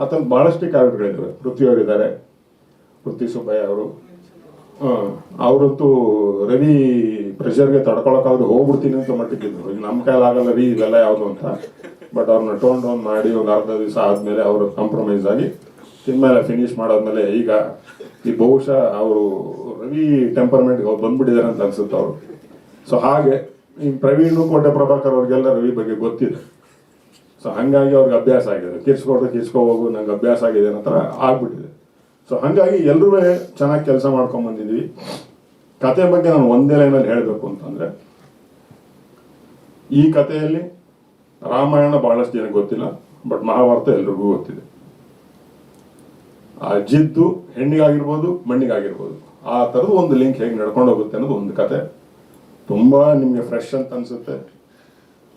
ಆತನ ಬಹಳಷ್ಟು ಕ್ಯಾರೆಕ್ಟರ್ಗಳಿದ್ದಾವೆ. ಪೃಥ್ವಿಯವರಿದ್ದಾರೆ, ಪೃಥ್ವಿ ಸುಬ್ಬಯ್ಯ ಅವರು. ಅವರಂತೂ ರವಿ ಪ್ರೆಷರ್ಗೆ ತಡ್ಕೊಳಕ್ಕಾಗದೆ ಹೋಗ್ಬಿಡ್ತೀನಿ ಅಂತ ಮಟ್ಟಿದ್ರು. ಈಗ ನಮ್ಮ ಕೈಲಾಗಲ್ಲ ರೀ ಇದೆಲ್ಲ ಯಾವುದು ಅಂತ. ಬಟ್ ಅವ್ರನ್ನ ಟೋನ್ ಡೌನ್ ಮಾಡಿ ಒಂದು ಅರ್ಧ ದಿವಸ ಆದಮೇಲೆ ಅವರು ಕಾಂಪ್ರಮೈಸ್ ಆಗಿ ಇನ್ಮೇಲೆ ಫಿನಿಶ್ ಮಾಡಾದ್ಮೇಲೆ ಈಗ ಈ ಬಹುಶಃ ಅವರು ರವಿ ಟೆಂಪರ್ಮೆಂಟ್ಗೆ ಅವ್ರು ಬಂದ್ಬಿಟ್ಟಿದ್ದಾರೆ ಅಂತ ಅನ್ಸುತ್ತೆ ಅವರು. ಸೊ ಹಾಗೆ ಈ ಪ್ರವೀಣ್ ಕೋಟೆ ಪ್ರಭಾಕರ್ ಅವ್ರಿಗೆಲ್ಲ ರವಿ ಬಗ್ಗೆ ಗೊತ್ತಿದೆ. ಸೊ ಹಾಗಾಗಿ ಅವ್ರಿಗೆ ಅಭ್ಯಾಸ ಆಗಿದೆ. ಕಿರ್ಸ್ಕೊ ಹೋಗು, ನಂಗೆ ಅಭ್ಯಾಸ ಆಗಿದೆ ಅನ್ನೋ ಥರ ಆಗ್ಬಿಟ್ಟಿದೆ. ಸೊ ಹಾಗಾಗಿ ಎಲ್ಲರೂ ಚೆನ್ನಾಗಿ ಕೆಲಸ ಮಾಡ್ಕೊಂಡು ಬಂದಿದ್ವಿ. ಕತೆ ಬಗ್ಗೆ ನಾನು ಒಂದೇ ಲೈನಲ್ಲಿ ಹೇಳಬೇಕು ಅಂತಂದರೆ, ಈ ಕಥೆಯಲ್ಲಿ ರಾಮಾಯಣ ಬಹಳಷ್ಟು ಜನಕ್ಕೆ ಗೊತ್ತಿಲ್ಲ, ಬಟ್ ಮಹಾಭಾರತ ಎಲ್ರಿಗೂ ಗೊತ್ತಿದೆ. ಆ ಜಿದ್ದು ಹೆಣ್ಣಿಗಾಗಿರ್ಬೋದು ಮಣ್ಣಿಗಾಗಿರ್ಬೋದು ಆ ಥರದ್ದು ಒಂದು ಲಿಂಕ್ ಹೇಗೆ ನಡ್ಕೊಂಡು ಹೋಗುತ್ತೆ ಅನ್ನೋದು ಒಂದು ಕತೆ. ತುಂಬ ನಿಮಗೆ ಫ್ರೆಶ್ ಅಂತ ಅನಿಸುತ್ತೆ,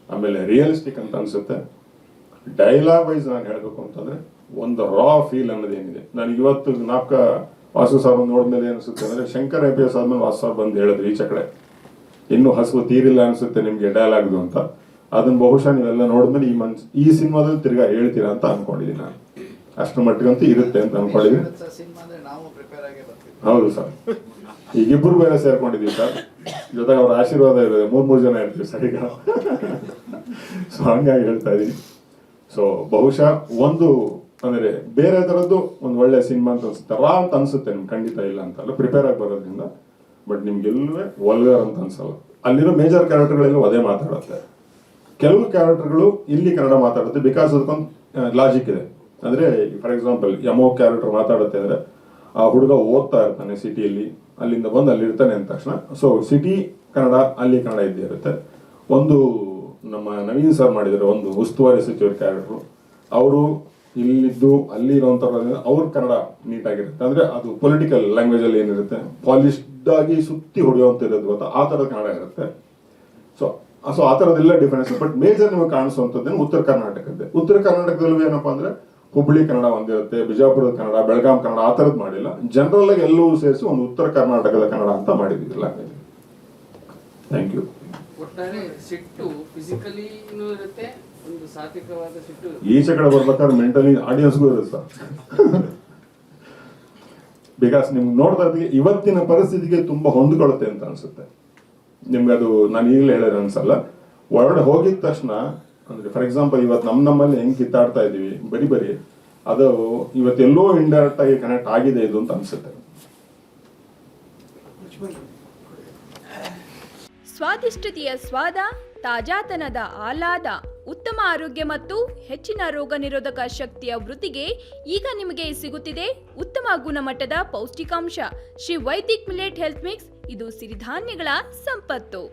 ಆಮೇಲೆ ರಿಯಲಿಸ್ಟಿಕ್ ಅಂತ ಅನಿಸುತ್ತೆ. ಡೈಲಾಗ್ ವೈಸ್ ನಾನು ಹೇಳಬೇಕು ಅಂತಂದರೆ ಒಂದು ರಾ ಫೀಲ್ ಅನ್ನೋದು ಏನಿದೆ. ನನಗೆ ಇವತ್ತು ಜ್ಞಾಪಕ ವಾಸು ಸರ್ ನೋಡಿದ್ಮೇಲೆ ಏನಿಸುತ್ತೆ ಅಂದರೆ, ಶಂಕರ್ IPS ಆದ್ಮೇಲೆ ವಾಸು ಸರ್ ಬಂದು ಹೇಳಿದ್ರು ಈಚೆ ಕಡೆ ಇನ್ನೂ ಹಸುವು ತೀರಿಲ್ಲ ಅನಿಸುತ್ತೆ ನಿಮಗೆ ಡೈಲಾಗ್ದು ಅಂತ. ಅದನ್ನ ಬಹುಶಃ ನೀವೆಲ್ಲ ನೋಡಿದ್ಮೇಲೆ ಈ ಸಿನಿಮಾದಲ್ಲಿ ತಿರ್ಗಾ ಹೇಳ್ತೀರಾ ಅಂತ ಅನ್ಕೊಂಡಿದ್ದೀನಿ ನಾನು. ಅಷ್ಟರ ಮಟ್ಟಿಗಂತೂ ಇರುತ್ತೆ ಅಂತ ಅನ್ಕೊಂಡಿದ್ದೀನಿ. ಹೌದು ಸರ್, ಈಗಿಬ್ಬರು ಬೇರೆ ಸೇರ್ಕೊಂಡಿದ್ದೀವಿ ಸರ್, ಜೊತೆಗೆ ಅವ್ರ ಆಶೀರ್ವಾದ ಇರೋದು. 3 ಜನ ಇರ್ತೀವಿ ಸರ್ ಈಗ. ಸೊ ಹಂಗಾಗಿ ಹೇಳ್ತಾ ಇದ್ದೀನಿ. ಸೊ ಬಹುಶಃ ಒಂದು ಅಂದರೆ ಬೇರೆ ಥರದ್ದು ಒಂದು ಒಳ್ಳೆ ಸಿನಿಮಾ ಅಂತ ಅನ್ಸುತ್ತೆ. ರಾ ಅಂತ ಅನ್ಸುತ್ತೆ ನಿಮ್ಗೆ, ಖಂಡಿತ ಇಲ್ಲ ಅಂತಲ್ಲ, ಪ್ರಿಪೇರ್ ಆಗಿ ಬರೋದ್ರಿಂದ. ಬಟ್ ನಿಮ್ಗೆಲ್ಲೂ ವಲ್ಗರ್ ಅಂತ ಅನ್ಸಲ್ಲ. ಅಲ್ಲಿರೋ ಮೇಜರ್ ಕ್ಯಾರೆಕ್ಟರ್ಗಳೆಲ್ಲ ಅದೇ ಮಾತಾಡುತ್ತೆ. ಕೆಲವು ಕ್ಯಾರೆಕ್ಟರ್ಗಳು ಇಲ್ಲಿ ಕನ್ನಡ ಮಾತಾಡುತ್ತೆ, ಬಿಕಾಸ್ ಅದಕ್ಕೊಂದು ಲಾಜಿಕ್ ಇದೆ. ಅಂದರೆ ಫಾರ್ ಎಕ್ಸಾಂಪಲ್ ಯಮೋ ಕ್ಯಾರೆಕ್ಟರ್ ಮಾತಾಡುತ್ತೆ ಅಂದರೆ, ಆ ಹುಡುಗ ಓದ್ತಾ ಇರ್ತಾನೆ ಸಿಟಿಯಲ್ಲಿ, ಅಲ್ಲಿಂದ ಬಂದು ಅಲ್ಲಿ ಇರ್ತಾನೆ ಅಂದ ತಕ್ಷಣ ಸೊ ಸಿಟಿ ಕನ್ನಡ ಅಲ್ಲಿ ಕನ್ನಡ ಇದ್ದೇ ಇರುತ್ತೆ. ಒಂದು ನಮ್ಮ ನವೀನ್ ಸರ್ ಮಾಡಿದರೆ ಒಂದು ಉಸ್ತುವಾರಿ ಸಚಿವರ ಕ್ಯಾರೆಕ್ಟ್ರು, ಅವರು ಇಲ್ಲಿದ್ದು ಅಲ್ಲಿ ಇರೋಂಥವ್ರ ಅವ್ರ ಕನ್ನಡ ನೀಟಾಗಿರುತ್ತೆ. ಅಂದರೆ ಅದು ಪೊಲಿಟಿಕಲ್ ಲ್ಯಾಂಗ್ವೇಜಲ್ಲಿ ಏನಿರುತ್ತೆ, ಪಾಲಿಶ್ಡ್ ಆಗಿ ಸುತ್ತಿ ಹೊಡೆಯುವಂಥ ಇರೋದು ಗೊತ್ತಾ, ಆ ಥರದ ಕನ್ನಡ ಇರುತ್ತೆ. ಸೊ ಆ ಥರದ್ದೆಲ್ಲ ಡಿಫರೆನ್ಸ್. ಬಟ್ ಮೇಜರ್ ನಿಮಗೆ ಕಾಣಿಸುವಂಥದ್ದೇನು ಉತ್ತರ ಕರ್ನಾಟಕದ್ದೇ. ಉತ್ತರ ಕರ್ನಾಟಕದಲ್ಲೂ ಏನಪ್ಪಾ ಅಂದರೆ ಹುಬ್ಳಿ ಕನ್ನಡ ಒಂದಿರುತ್ತೆ, ಬಿಜಾಪುರದ ಕನ್ನಡ, ಬೆಳಗಾಂ ಕನ್ನಡ ಆ ಥರದ್ದು ಮಾಡಿಲ್ಲ. ಜನರಲ್ ಆಗಿ ಎಲ್ಲವೂ ಸೇರಿಸಿ ಒಂದು ಉತ್ತರ ಕರ್ನಾಟಕದ ಕನ್ನಡ ಅಂತ ಮಾಡಿದ್ದಿಲ್ಲ. Thank you. ಒಟ್ಟಾರೆ ಸಿಟ್ಟು ಫಿಸಿಕಲಿ ಇರುತ್ತೆ, ಒಂದು ಸಾತ್ವಿಕವಾದ ಸಿಟ್ಟು ಈಚೆ ಕಡೆ ಬರ್ಬೇಕಾದ್ರೆ ಮೆಂಟಲಿ ಆಡಿಯನ್ಸ್ಗೂ ಇರುತ್ತೆ ಸರ್. ಬಿಕಾಸ್ ನಿಮ್ಗೆ ನೋಡ್ತಾ ಇದ್ದೀವಿ ಇವತ್ತಿನ ಪರಿಸ್ಥಿತಿಗೆ ತುಂಬಾ ಹೊಂದ್ಕೊಳ್ಳುತ್ತೆ ಅಂತ ಅನ್ಸುತ್ತೆ ನಿಮ್ಗೆ. ಅದು ನಾನು ಈಗಲೇ ಹೇಳಿದ್ರೆ ಅನ್ಸಲ್ಲ. ಒಳಗಡೆ ಹೋಗಿದ ತಕ್ಷಣ ಅಂದ್ರೆ ಫಾರ್ ಎಕ್ಸಾಂಪಲ್ ಇವತ್ತು ನಮ್ಮಲ್ಲಿ ಹೆಂಗ್ ಕಿತ್ತಾಡ್ತಾ ಇದೀವಿ ಬರೀ ಅದು ಇವತ್ತೆಲ್ಲೋ ಇಂಡೈರೆಕ್ಟ್ ಆಗಿ ಕನೆಕ್ಟ್ ಆಗಿದೆ ಇದು ಅಂತ ಅನ್ಸುತ್ತೆ. ಸ್ವಾದಿಷ್ಟತೆಯ ಸ್ವಾದ, ತಾಜಾತನದ ಆಹ್ಲಾದ, ಉತ್ತಮ ಆರೋಗ್ಯ ಮತ್ತು ಹೆಚ್ಚಿನ ರೋಗ ನಿರೋಧಕ ಶಕ್ತಿಯ ವೃದ್ಧಿಗೆ ಈಗ ನಿಮಗೆ ಸಿಗುತ್ತಿದೆ ಉತ್ತಮ ಗುಣಮಟ್ಟದ ಪೌಷ್ಟಿಕಾಂಶ. Shri Vaidik millet health mix. ಇದು ಸಿರಿಧಾನ್ಯಗಳ ಸಂಪತ್ತು.